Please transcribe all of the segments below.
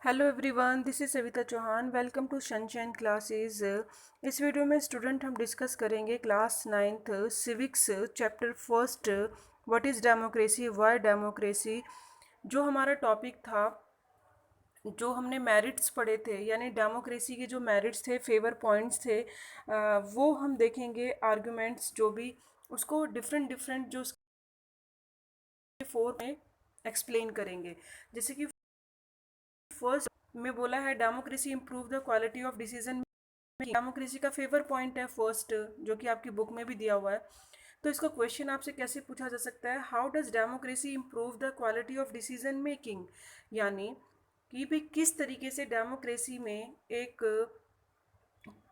Hello everyone, this is Savita Chauhan. Welcome to sunshine classes. इस video में student हम discuss करेंगे class 9th civics chapter first, what is democracy, why democracy. जो हमारा topic था, जो हमने मेरिट्स पढ़े थे, यानी डेमोक्रेसी के जो मेरिट्स थे, फेवर पॉइंट्स थे, वो हम देखेंगे। आर्गुमेंट्स जो भी, उसको डिफरेंट डिफरेंट जो फोर में एक्सप्लेन करेंगे। जैसे कि फर्स्ट में बोला है democracy improve the quality of decision making. Democracy का फेवर पॉइंट है फर्स्ट, जो कि आपकी बुक में भी दिया हुआ है। तो इसका क्वेश्चन आपसे कैसे पूछा जा सकता है, how does democracy improve the quality of decision making. यानी कि भी किस तरीके से डेमोक्रेसी में एक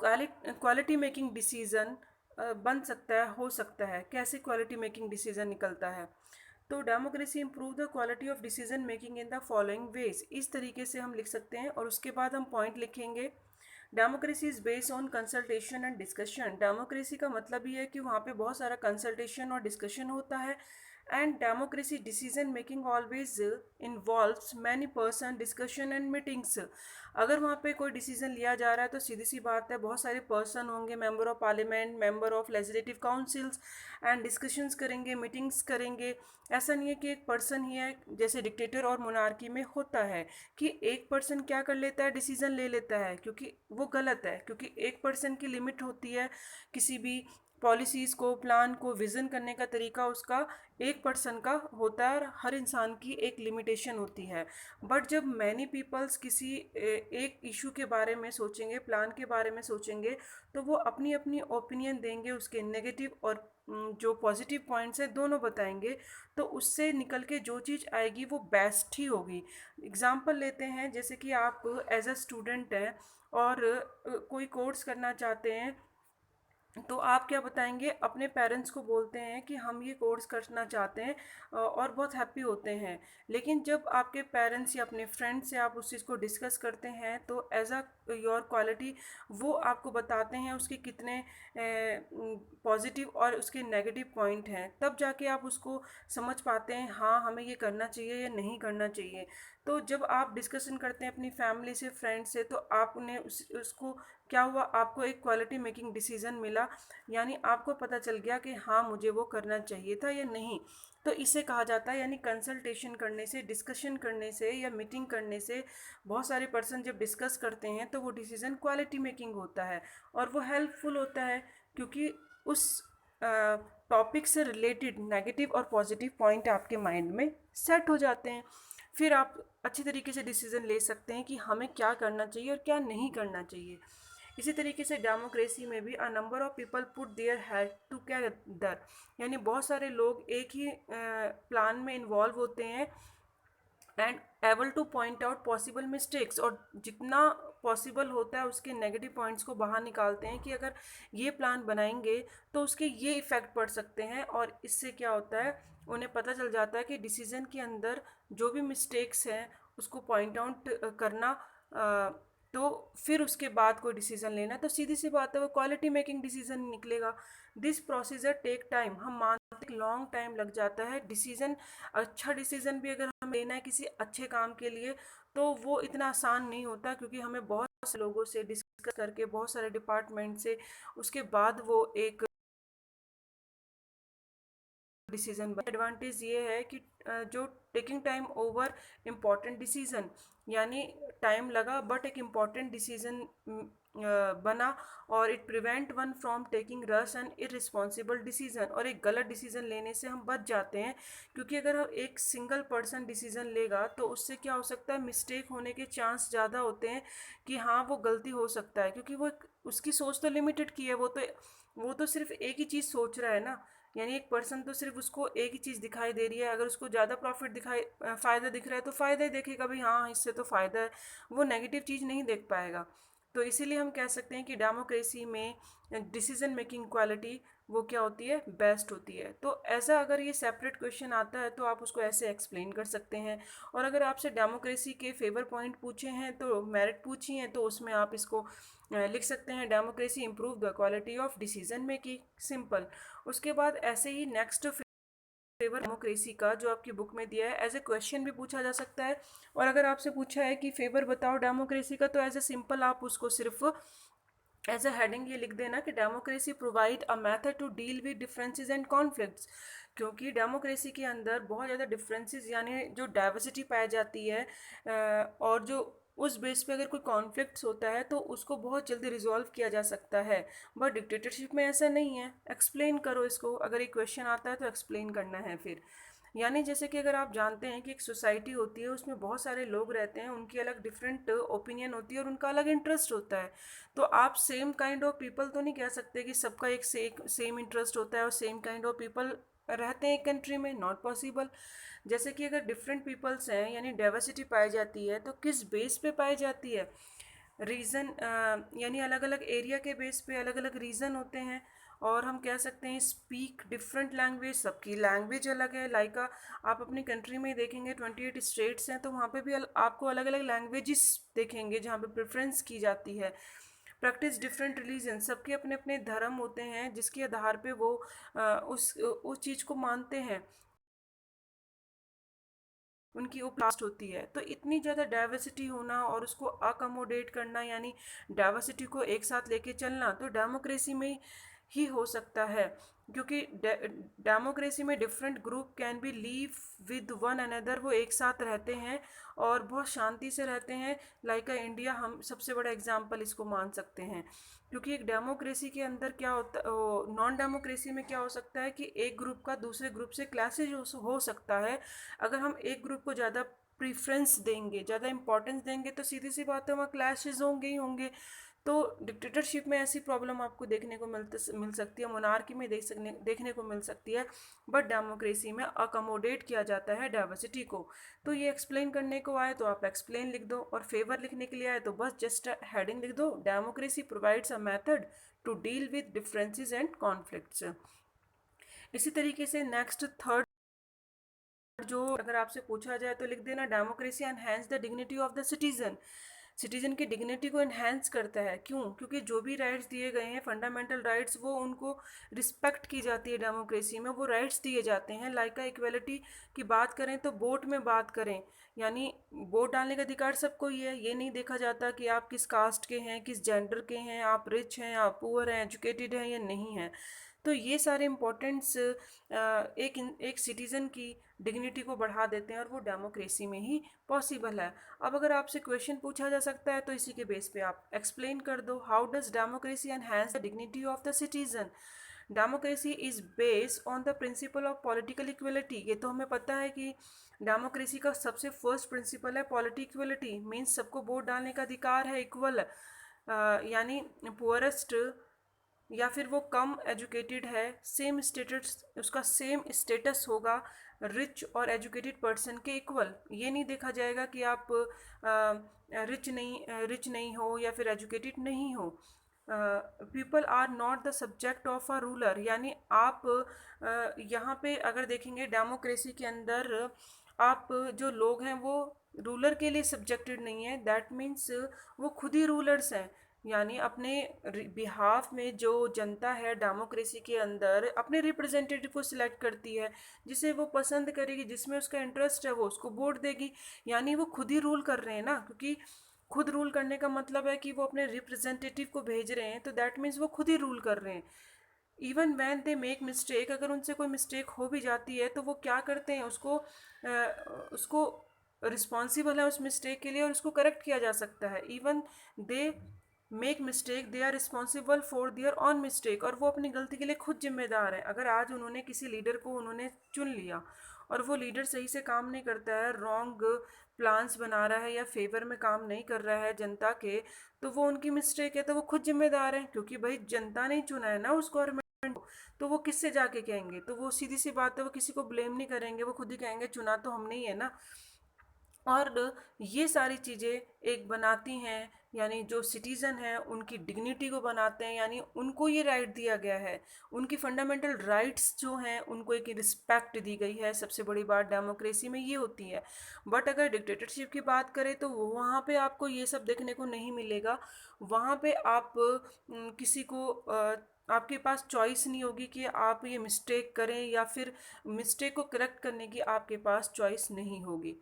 क्वालिटी मेकिंग डिसीजन बन सकता है, हो सकता है, कैसे क्वालिटी मेकिंग डिसीजन निकलता है। तो democracy improve the quality of decision making in the following veg, इस तरीके से हम लिख सकते हैं। और उसके बाद हम पॉइंट लिखेंगे। Democracy is based on consultation and discussion. Democracy का मतलब ही है कि वहाँ पे बहुत सारा कंसल्टेशन और डिस्कशन होता है। And democracy decision making always involves many person discussion and meetings. अगर वहाँ पे कोई डिसीजन लिया जा रहा है तो सीधी सी बात है, बहुत सारे पर्सन होंगे, member of parliament, member of legislative councils, and discussions करेंगे, मीटिंग्स करेंगे। ऐसा नहीं है कि एक पर्सन ही है, जैसे डिक्टेटर और मोनार्की में होता है कि एक पर्सन क्या कर लेता है, डिसीजन ले लेता है, क्योंकि वो गलत है। क्योंकि एक पर्सन की लिमिट होती है, किसी भी पॉलिसीज़ को, प्लान को, विज़न करने का तरीका उसका एक पर्सन का होता है, और हर इंसान की एक लिमिटेशन होती है। बट जब मैनी पीपल्स किसी एक इशू के बारे में सोचेंगे, प्लान के बारे में सोचेंगे, तो वो अपनी अपनी ओपिनियन देंगे, उसके नेगेटिव और जो पॉजिटिव पॉइंट्स हैं दोनों बताएंगे। तो उससे निकल के जो चीज़ आएगी वो बेस्ट ही होगी। एग्जाम्पल लेते हैं, जैसे कि आप एज अ स्टूडेंट हैं और कोई कोर्स करना चाहते हैं, तो आप क्या बताएंगे, अपने पेरेंट्स को बोलते हैं कि हम ये कोर्स करना चाहते हैं, और बहुत हैप्पी होते हैं। लेकिन जब आपके पेरेंट्स या अपने फ्रेंड से आप उस चीज़ को डिस्कस करते हैं, तो एज अ योर क्वालिटी वो आपको बताते हैं उसके कितने पॉजिटिव और उसके नेगेटिव पॉइंट हैं। तब जाके आप उसको समझ पाते हैं, हाँ हमें ये करना चाहिए या नहीं करना चाहिए। तो जब आप डिस्कशन करते हैं अपनी फैमिली से, फ्रेंड से, तो आपने उसको क्या हुआ, आपको एक क्वालिटी मेकिंग डिसीजन मिला। यानी आपको पता चल गया कि हाँ मुझे वो करना चाहिए था या नहीं। तो इसे कहा जाता है, यानी कंसल्टेशन करने से, डिस्कशन करने से या मीटिंग करने से, बहुत सारे पर्सन जब डिस्कस करते हैं तो वो डिसीजन क्वालिटी मेकिंग होता है। और वो हेल्पफुल होता है, क्योंकि उस टॉपिक से रिलेटेड नेगेटिव और पॉजिटिव पॉइंट आपके माइंड में सेट हो जाते हैं। फिर आप अच्छी तरीके से डिसीजन ले सकते हैं कि हमें क्या करना चाहिए और क्या नहीं करना चाहिए। इसी तरीके से डेमोक्रेसी में भी a number of people put their head together, यानी बहुत सारे लोग एक ही प्लान में इन्वॉल्व होते हैं, and able two point out possible mistakes, और जितना पॉसिबल होता है उसके नेगेटिव पॉइंट्स को बाहर निकालते हैं कि अगर ये प्लान बनाएंगे तो उसके ये इफ़ेक्ट पड़ सकते हैं। और इससे क्या होता है, उन्हें पता चल जाता है कि डिसीजन के अंदर जो भी मिस्टेक्स हैं उसको पॉइंट आउट करना, तो फिर उसके बाद कोई डिसीजन लेना। तो सीधी सी बात है, वो क्वालिटी मेकिंग डिसीजन निकलेगा। दिस प्रोसीजर टेक टाइम, हम मानते हैं लॉन्ग टाइम लग जाता है डिसीजन। अच्छा डिसीजन भी अगर हमें लेना है किसी अच्छे काम के लिए, तो वो इतना आसान नहीं होता, क्योंकि हमें बहुत से लोगों से डिस्कस करके, बहुत सारे डिपार्टमेंट से, उसके बाद वो एक डिसीजन। एडवांटेज ये है कि जो taking time over important decision, यानी टाइम लगा बट एक इम्पॉर्टेंट डिसीजन बना, और it prevent one from taking rush and irresponsible decision, और एक गलत डिसीजन लेने से हम बच जाते हैं। क्योंकि अगर हम एक सिंगल पर्सन डिसीजन लेगा तो उससे क्या हो सकता है, मिस्टेक होने के चांस ज़्यादा होते हैं कि हाँ वो गलती हो सकता है, क्योंकि वो उसकी सोच तो लिमिटेड की है, वो तो सिर्फ एक ही चीज़ सोच रहा है ना। यानी एक पर्सन तो सिर्फ उसको एक ही चीज़ दिखाई दे रही है, अगर उसको ज़्यादा प्रॉफिट फ़ायदा दिख रहा है तो फ़ायदा ही देखेगा, भाई हाँ इससे तो फ़ायदा है, वो नेगेटिव चीज़ नहीं देख पाएगा। तो इसीलिए हम कह सकते हैं कि डेमोक्रेसी में डिसीजन मेकिंग क्वालिटी वो क्या होती है, बेस्ट होती है। तो ऐसा अगर ये सेपरेट क्वेश्चन आता है तो आप उसको ऐसे एक्सप्लेन कर सकते हैं। और अगर आपसे डेमोक्रेसी के फेवर पॉइंट पूछे हैं, तो मेरिट पूछी हैं, तो उसमें आप इसको लिख सकते हैं, democracy improve the quality of decision making, simple. उसके बाद ऐसे ही नेक्स्ट फेवर डेमोक्रेसी का जो आपकी बुक में दिया है एज ए क्वेश्चन भी पूछा जा सकता है, और अगर आपसे पूछा है कि फेवर बताओ डेमोक्रेसी का, तो एज ए सिंपल आप उसको सिर्फ एज अ हेडिंग ये लिख देना कि democracy provide a method to deal with differences and conflicts, क्योंकि डेमोक्रेसी के अंदर बहुत ज़्यादा डिफरेंसेस यानी जो डाइवर्सिटी पाई जाती है, और जो उस बेस पे अगर कोई कॉन्फ्लिक्ट्स होता है तो उसको बहुत जल्दी रिजॉल्व किया जा सकता है। बट डिक्टेटरशिप में ऐसा नहीं है। एक्सप्लेन करो इसको, अगर एक क्वेश्चन आता है तो एक्सप्लेन करना है फिर। यानी जैसे कि अगर आप जानते हैं कि एक सोसाइटी होती है, उसमें बहुत सारे लोग रहते हैं, उनकी अलग डिफरेंट ओपिनियन होती है और उनका अलग इंटरेस्ट होता है, तो आप सेम काइंड ऑफ पीपल तो नहीं कह सकते कि सबका एक सेम इंटरेस्ट होता है और सेम काइंड ऑफ पीपल रहते हैं एक कंट्री में, नॉट पॉसिबल। जैसे कि अगर डिफरेंट पीपल्स हैं यानी डाइवर्सिटी पाई जाती है, तो किस बेस पे पाई जाती है? रीज़न, यानी अलग अलग एरिया के बेस पे अलग अलग रीज़न होते हैं। और हम कह सकते हैं स्पीक डिफरेंट लैंग्वेज, सबकी लैंग्वेज अलग है। लाइक आप अपनी कंट्री में देखेंगे 28 स्टेट्स हैं, तो वहाँ पे भी आपको अलग अलग लैंग्वेजेस देखेंगे जहाँ पे प्रेफरेंस की जाती है। प्रैक्टिस डिफरेंट रिलीजन, सबके अपने अपने धर्म होते हैं जिसके आधार पे वो उस चीज़ को मानते हैं, उनकी उपलास्ट होती है। तो इतनी ज़्यादा डाइवर्सिटी होना और उसको अकोमोडेट करना यानी डाइवर्सिटी को एक साथ लेके चलना, तो डेमोक्रेसी में ही हो सकता है, क्योंकि डेमोक्रेसी में different group can be leave with one another, वो एक साथ रहते हैं और बहुत शांति से रहते हैं। लाइक इंडिया हम सबसे बड़ा एग्जाम्पल इसको मान सकते हैं, क्योंकि एक डेमोक्रेसी के अंदर क्या होता, नॉन डेमोक्रेसी में क्या हो सकता है कि एक ग्रुप का दूसरे ग्रुप से क्लैशेज हो सकता है। अगर हम एक ग्रुप को ज़्यादा प्रीफ्रेंस देंगे, ज़्यादा इंपॉर्टेंस देंगे, तो सीधी सी बात है वहाँ क्लैशेज होंगे ही होंगे। तो डिक्टेटरशिप में ऐसी प्रॉब्लम आपको देखने को मिल सकती है, मोनार्की में देखने को मिल सकती है। बट डेमोक्रेसी में अकोमोडेट किया जाता है डाइवर्सिटी को। तो ये एक्सप्लेन करने को आए तो आप एक्सप्लेन लिख दो, और फेवर लिखने के लिए आए तो बस जस्ट हेडिंग लिख दो, democracy provides a method to deal with differences and conflicts. इसी तरीके से नेक्स्ट थर्ड जो अगर आपसे पूछा जाए तो लिख देना, democracy enhance the dignity of the citizen. Citizen की डिग्निटी को एनहेंस करता है। क्यों? क्योंकि जो भी राइट्स दिए गए हैं, फंडामेंटल राइट्स, वो उनको रिस्पेक्ट की जाती है डेमोक्रेसी में, वो राइट्स दिए जाते हैं। लाइक इक्वलिटी की बात करें तो वोट में बात करें, यानी वोट डालने का अधिकार सबको ही है। ये नहीं देखा जाता कि आप किस कास्ट के हैं, किस जेंडर के हैं, आप रिच हैं, आप पुअर हैं, एजुकेटेड हैं या नहीं हैं। तो ये सारे इम्पोर्टेंट्स एक सिटीज़न की डिग्निटी को बढ़ा देते हैं, और वो डेमोक्रेसी में ही पॉसिबल है। अब अगर आपसे क्वेश्चन पूछा जा सकता है तो इसी के बेस पे आप एक्सप्लेन कर दो, how does democracy enhance the dignity of the citizen. Democracy is based on the principle of political equality. ये तो हमें पता है कि डेमोक्रेसी का सबसे फर्स्ट प्रिंसिपल है पॉलिटिकल इक्वलिटी, मीन्स सबको वोट डालने का अधिकार है, इक्वल, यानी पुअरेस्ट या फिर वो कम एजुकेटेड है, सेम स्टेटस, उसका सेम स्टेटस होगा रिच और एजुकेटेड पर्सन के इक्वल। ये नहीं देखा जाएगा कि आप रिच नहीं हो या फिर एजुकेटेड नहीं हो। People are not the subject of a ruler, यानी आप यहाँ पे अगर देखेंगे डेमोक्रेसी के अंदर, आप जो लोग हैं वो रूलर के लिए सब्जेक्टेड नहीं है। दैट मीन्स वो खुद ही रूलर्स हैं, यानी अपने बिहाफ में जो जनता है डेमोक्रेसी के अंदर अपने रिप्रेजेंटेटिव को सिलेक्ट करती है, जिसे वो पसंद करेगी, जिसमें उसका इंटरेस्ट है, वो उसको वोट देगी। यानी वो खुद ही रूल कर रहे हैं ना, क्योंकि खुद रूल करने का मतलब है कि वो अपने रिप्रेजेंटेटिव को भेज रहे हैं, तो दैट मीन्स वो खुद ही रूल कर रहे हैं। Even when they make mistake, अगर उनसे कोई मिस्टेक हो भी जाती है तो वो क्या करते हैं, उसको रिस्पॉन्सिबल है उस मिस्टेक के लिए और उसको करेक्ट किया जा सकता है। Even they make mistake, they are responsible for their own mistake, और वो अपनी गलती के लिए खुद जिम्मेदार है। अगर आज उन्होंने किसी लीडर को उन्होंने चुन लिया और वो लीडर सही से काम नहीं करता है, रॉन्ग प्लान्स बना रहा है या फेवर में काम नहीं कर रहा है जनता के, तो वो उनकी मिस्टेक है, तो वो खुद जिम्मेदार है, क्योंकि भाई जनता ने चुना है ना उस गवर्नमेंट को। तो वो किससे जाके कहेंगे? तो वो सीधी सी बात है, वो किसी को ब्लेम नहीं करेंगे, वो खुद ही कहेंगे चुना तो हमने ही है ना। और ये सारी चीज़ें एक बनाती हैं, यानी जो सिटीज़न है उनकी डिग्निटी को बनाते हैं, यानी उनको ये राइट दिया गया है, उनकी फंडामेंटल राइट्स जो हैं उनको एक रिस्पेक्ट दी गई है। सबसे बड़ी बात डेमोक्रेसी में ये होती है। बट अगर डिक्टेटरशिप की बात करें तो वहाँ पे आपको ये सब देखने को नहीं मिलेगा। वहाँ पे आप किसी को आपके पास चॉइस नहीं होगी कि आप ये मिस्टेक करें, या फिर मिस्टेक को करेक्ट करने की आपके पास चॉइस नहीं होगी।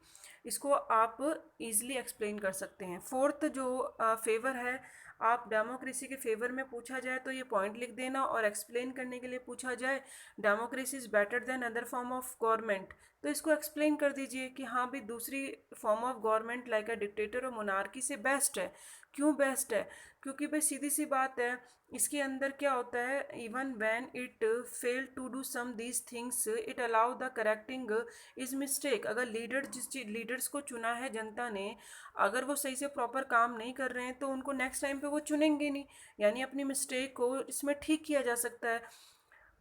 इसको आप इजीली एक्सप्लेन कर सकते हैं। फोर्थ जो फेवर है, आप डेमोक्रेसी के फेवर में पूछा जाए तो ये पॉइंट लिख देना, और एक्सप्लेन करने के लिए पूछा जाए democracy is better than other form of government, तो इसको एक्सप्लेन कर दीजिए कि हाँ भी दूसरी form of government like a dictator और मोनार्की से बेस्ट है। क्यों बेस्ट है? क्योंकि भाई सीधी सी बात है, इसके अंदर क्या होता है, even when it fail to do some these things it allow the correcting is mistake. अगर लीडर्स को चुना है जनता ने, अगर वो सही से प्रॉपर काम नहीं कर रहे हैं तो उनको नेक्स्ट टाइम पे वो चुनेंगे नहीं, यानी अपनी मिस्टेक को इसमें ठीक किया जा सकता है।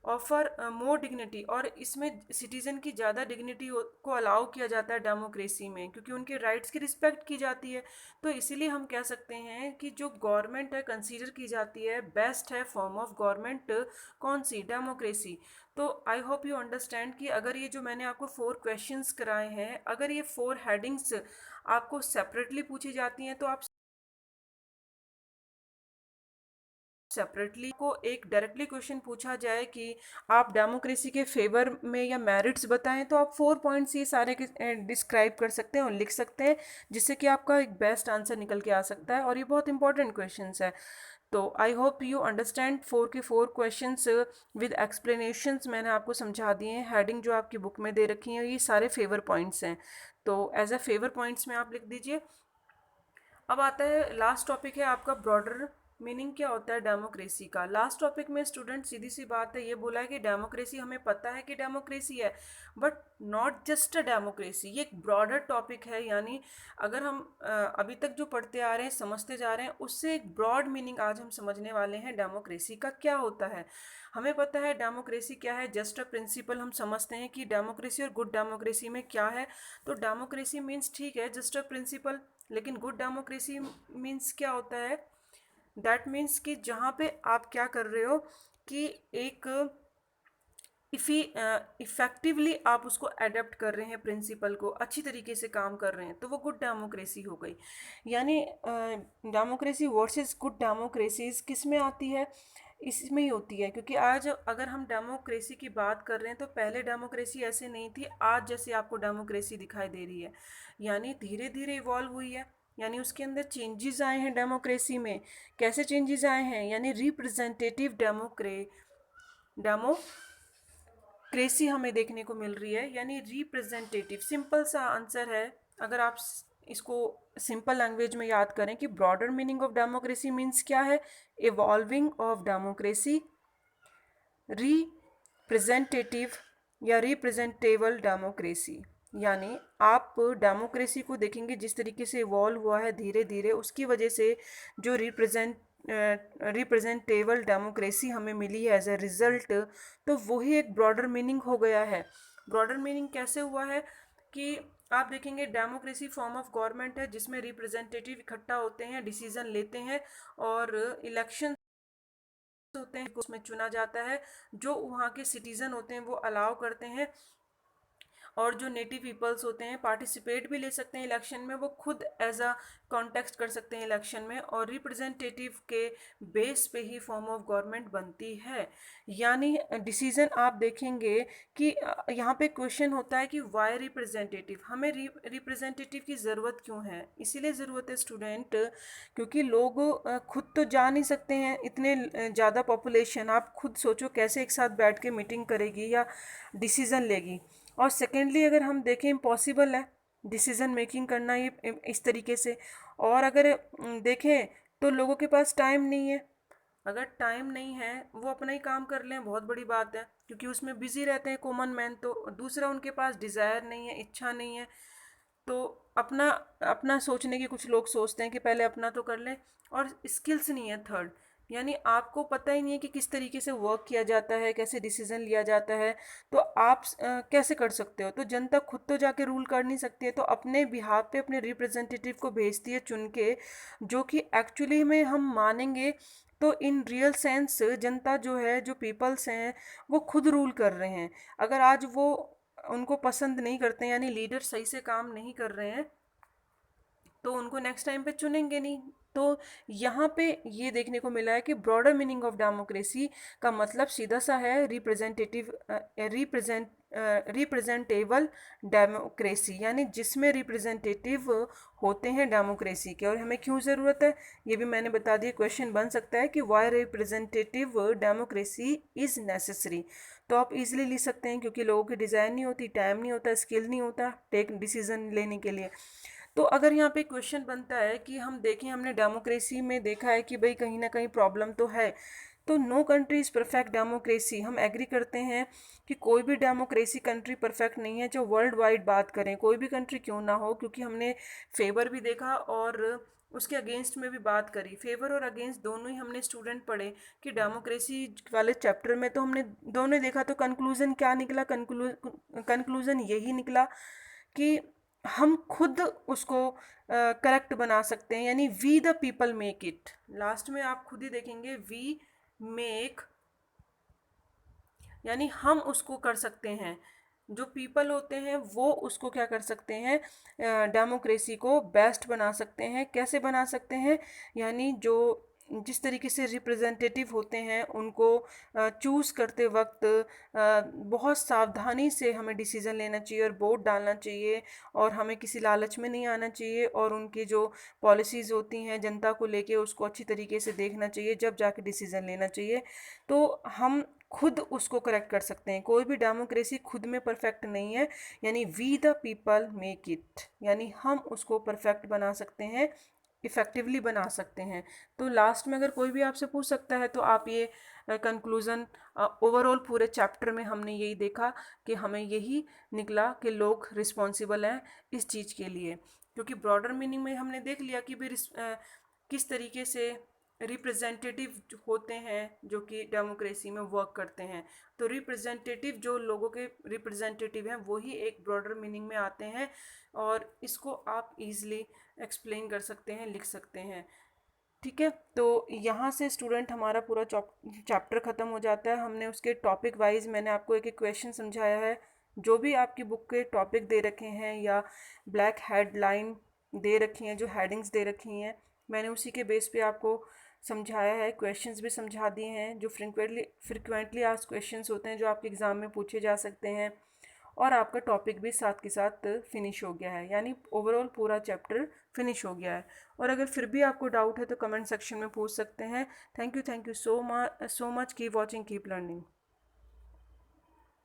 ऑफर मोर डिग्निटी, और इसमें सिटीजन की ज़्यादा डिग्निटी को अलाउ किया जाता है डेमोक्रेसी में, क्योंकि उनके राइट्स की रिस्पेक्ट की जाती है। तो इसीलिए हम कह सकते हैं कि जो गवर्नमेंट है कंसीडर की जाती है बेस्ट है फॉर्म ऑफ गवर्नमेंट, कौन सी? डेमोक्रेसी। तो आई होप यू अंडरस्टैंड कि अगर ये जो मैंने आपको 4 क्वेश्चंस कराए हैं, अगर ये 4 हेडिंग्स आपको सेपरेटली पूछी जाती हैं तो आप सेपरेटली को एक डायरेक्टली क्वेश्चन पूछा जाए कि आप डेमोक्रेसी के फेवर में या मेरिट्स बताएं, तो आप 4 पॉइंट्स ये सारे डिस्क्राइब कर सकते हैं और लिख सकते हैं, जिससे कि आपका एक बेस्ट आंसर निकल के आ सकता है, और ये बहुत इंपॉर्टेंट क्वेश्चंस है। तो आई होप यू अंडरस्टैंड 4 के 4 क्वेश्चंस विद एक्सप्लेनेशंस मैंने आपको समझा दिए हैं। हेडिंग जो आपकी बुक में दे रखी है ये सारे फेवर पॉइंट्स हैं, तो एज अ फेवर पॉइंट्स में आप लिख दीजिए। अब आता है लास्ट टॉपिक है आपका ब्रॉडर मीनिंग क्या होता है डेमोक्रेसी का। लास्ट टॉपिक में स्टूडेंट सीधी सी बात है ये बोला है कि डेमोक्रेसी, हमें पता है कि डेमोक्रेसी है, but not just a democracy, ये एक ब्रॉडर टॉपिक है। यानी अगर हम अभी तक जो पढ़ते आ रहे हैं समझते जा रहे हैं उससे एक ब्रॉड मीनिंग आज हम समझने वाले हैं डेमोक्रेसी का क्या होता है। हमें पता है डेमोक्रेसी क्या है, जस्ट अ प्रिंसिपल हम समझते हैं कि डेमोक्रेसी और गुड डेमोक्रेसी में क्या है। तो डेमोक्रेसी मीन्स ठीक है जस्ट अ प्रिंसिपल, लेकिन गुड डेमोक्रेसी मीन्स क्या होता है, दैट मीन्स कि जहाँ पे आप क्या कर रहे हो कि एक इफेक्टिवली आप उसको अडेप्ट कर रहे हैं, प्रिंसिपल को अच्छी तरीके से काम कर रहे हैं, तो वो गुड डेमोक्रेसी हो गई। यानी डेमोक्रेसी वर्सेस गुड डेमोक्रेसी किस में आती है, इसमें ही होती है। क्योंकि आज अगर हम डेमोक्रेसी की बात कर रहे हैं तो पहले डेमोक्रेसी ऐसे नहीं थी, आज जैसे आपको डेमोक्रेसी दिखाई दे रही है, यानी धीरे धीरे इवॉल्व हुई है। यानी उसके अंदर चेंजेस आए हैं डेमोक्रेसी में। कैसे चेंजेस आए हैं? यानी रिप्रेजेंटेटिव डेमोक्रेसी हमें देखने को मिल रही है, यानी रिप्रेजेंटेटिव। सिंपल सा आंसर है, अगर आप इसको सिंपल लैंग्वेज में याद करें कि broader meaning of democracy means क्या है, इवॉल्विंग ऑफ डेमोक्रेसी, रिप्रेजेंटेटिव या रिप्रेजेंटेबल डेमोक्रेसी। यानी आप डेमोक्रेसी को देखेंगे जिस तरीके से इवॉल्व हुआ है धीरे धीरे, उसकी वजह से जो रिप्रेजेंटेबल डेमोक्रेसी हमें मिली है एज ए रिजल्ट, तो वही एक ब्रॉडर मीनिंग हो गया है। ब्रॉडर मीनिंग कैसे हुआ है कि आप देखेंगे डेमोक्रेसी फॉर्म ऑफ गवर्नमेंट है जिसमें रिप्रेजेंटेटिव इकट्ठा होते हैं, डिसीजन लेते हैं, और इलेक्शन होते हैं उसमें चुना जाता है। जो वहाँ के सिटीजन होते हैं वो अलाउ करते हैं, और जो नेटिव पीपल्स होते हैं पार्टिसिपेट भी ले सकते हैं इलेक्शन में, वो खुद एज अ कॉन्टेक्स्ट कर सकते हैं इलेक्शन में, और रिप्रेजेंटेटिव के बेस पे ही फॉर्म ऑफ गवर्नमेंट बनती है। यानी डिसीजन आप देखेंगे कि यहाँ पे क्वेश्चन होता है कि वाई रिप्रेजेंटेटिव, हमें रिप्रेजेंटेटिव की ज़रूरत क्यों है? इसीलिए ज़रूरत है स्टूडेंट, क्योंकि लोग खुद तो जा नहीं सकते हैं, इतने ज़्यादा पॉपुलेशन, आप खुद सोचो कैसे एक साथ बैठ के मीटिंग करेगी या डिसीज़न लेगी। और सेकेंडली अगर हम देखें इम्पॉसिबल है डिसीज़न मेकिंग करना ये इस तरीके से। और अगर देखें तो लोगों के पास टाइम नहीं है, अगर टाइम नहीं है वो अपना ही काम कर लें बहुत बड़ी बात है, क्योंकि उसमें बिजी रहते हैं कॉमन मैन। तो दूसरा उनके पास डिज़ायर नहीं है, इच्छा नहीं है, तो अपना अपना सोचने की कुछ लोग सोचते हैं कि पहले अपना तो कर लें, और स्किल्स नहीं है थर्ड। यानी आपको पता ही नहीं है कि किस तरीके से वर्क किया जाता है, कैसे डिसीजन लिया जाता है, तो आप कैसे कर सकते हो? तो जनता खुद तो जाके रूल कर नहीं सकती है, तो अपने बिहाफ पे अपने रिप्रेजेंटेटिव को भेजती है चुन के, जो कि एक्चुअली में हम मानेंगे तो इन रियल सेंस जनता जो है, जो पीपल्स हैं, वो खुद रूल कर रहे हैं। अगर आज वो उनको पसंद नहीं करते, यानी लीडर सही से काम नहीं कर रहे हैं, तो उनको नेक्स्ट टाइम पे चुनेंगे नहीं। तो यहाँ पे ये देखने को मिला है कि ब्रॉडर मीनिंग ऑफ डेमोक्रेसी का मतलब सीधा सा है रिप्रेजेंटेबल डेमोक्रेसी, यानी जिसमें रिप्रेजेंटेटिव होते हैं डेमोक्रेसी के। और हमें क्यों ज़रूरत है ये भी मैंने बता दिया। क्वेश्चन बन सकता है कि why representative democracy is necessary. तो आप इजीली लिख सकते हैं क्योंकि लोगों की डिज़ाइन नहीं होती, टाइम नहीं होता, स्किल नहीं होता टेक डिसीजन लेने के लिए। तो अगर यहाँ पे क्वेश्चन बनता है कि हम देखें, हमने डेमोक्रेसी में देखा है कि भाई कहीं ना कहीं प्रॉब्लम तो है, तो no country is perfect democracy. हम एग्री करते हैं कि कोई भी डेमोक्रेसी कंट्री परफेक्ट नहीं है। जो वर्ल्ड वाइड बात करें, कोई भी कंट्री क्यों ना हो, क्योंकि हमने फेवर भी देखा और उसके अगेंस्ट में भी बात करी। फेवर और अगेंस्ट दोनों ही हमने स्टूडेंट पढ़े कि डेमोक्रेसी वाले चैप्टर में, तो हमने दोनों देखा। तो कंक्लूज़न क्या निकला? कंक्लूज़न यही निकला कि हम खुद उसको करेक्ट बना सकते हैं, यानी we the people make it. Last में आप खुद ही देखेंगे वी मेक, यानी हम उसको कर सकते हैं। जो पीपल होते हैं वो उसको क्या कर सकते हैं, डेमोक्रेसी को बेस्ट बना सकते हैं। कैसे बना सकते हैं? यानी जो जिस तरीके से रिप्रेजेंटेटिव होते हैं उनको चूज़ करते वक्त बहुत सावधानी से हमें डिसीज़न लेना चाहिए और वोट डालना चाहिए, और हमें किसी लालच में नहीं आना चाहिए, और उनकी जो पॉलिसीज़ होती हैं जनता को लेके उसको अच्छी तरीके से देखना चाहिए, जब जाके डिसीज़न लेना चाहिए। तो हम खुद उसको करेक्ट कर सकते हैं। कोई भी डेमोक्रेसी खुद में परफेक्ट नहीं है, यानी we the people make it, यानी हम उसको परफेक्ट बना सकते हैं, इफ़ेक्टिवली बना सकते हैं। तो लास्ट में अगर कोई भी आपसे पूछ सकता है तो आप ये कंक्लूज़न, ओवरऑल पूरे चैप्टर में हमने यही देखा कि हमें यही निकला कि लोग रिस्पॉन्सिबल हैं इस चीज़ के लिए। क्योंकि ब्रॉडर मीनिंग में हमने देख लिया कि भी किस तरीके से रिप्रेजेंटेटिव होते हैं जो कि डेमोक्रेसी में वर्क करते हैं। तो रिप्रेजेंटेटिव जो लोगों के रिप्रेजेंटेटिव हैं वही एक ब्रॉडर मीनिंग में आते हैं, और इसको आप इजीली एक्सप्लेन कर सकते हैं, लिख सकते हैं। ठीक है, तो यहाँ से स्टूडेंट हमारा पूरा चैप्टर ख़त्म हो जाता है। हमने उसके टॉपिक वाइज मैंने आपको एक एक क्वेश्चन समझाया है। जो भी आपकी बुक के टॉपिक दे रखे हैं या ब्लैक हेडलाइन दे रखी हैं, जो हेडिंग्स दे रखी हैं, मैंने उसी के बेस पे आपको समझाया है। क्वेश्चंस भी समझा दिए हैं जो फ्रिक्वेंटली आस्क्ड क्वेश्चंस होते हैं, जो आपके एग्ज़ाम में पूछे जा सकते हैं। और आपका टॉपिक भी साथ के साथ फिनिश हो गया है, यानी ओवरऑल पूरा चैप्टर फिनिश हो गया है। और अगर फिर भी आपको डाउट है तो कमेंट सेक्शन में पूछ सकते हैं। Thank you so much, keep watching, keep learning.